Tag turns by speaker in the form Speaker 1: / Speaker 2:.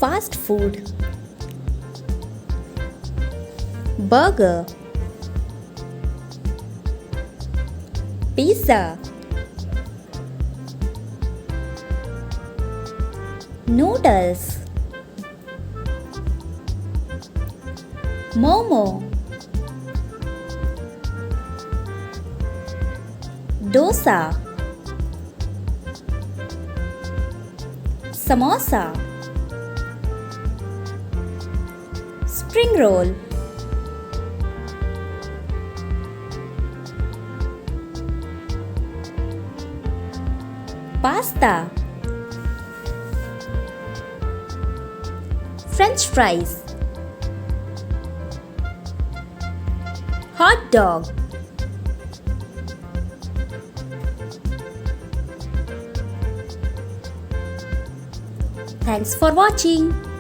Speaker 1: fast food, burger, pizza, noodles, momo, dosa, samosa, spring roll, pasta, French fries, hot dog. Thanks for watching.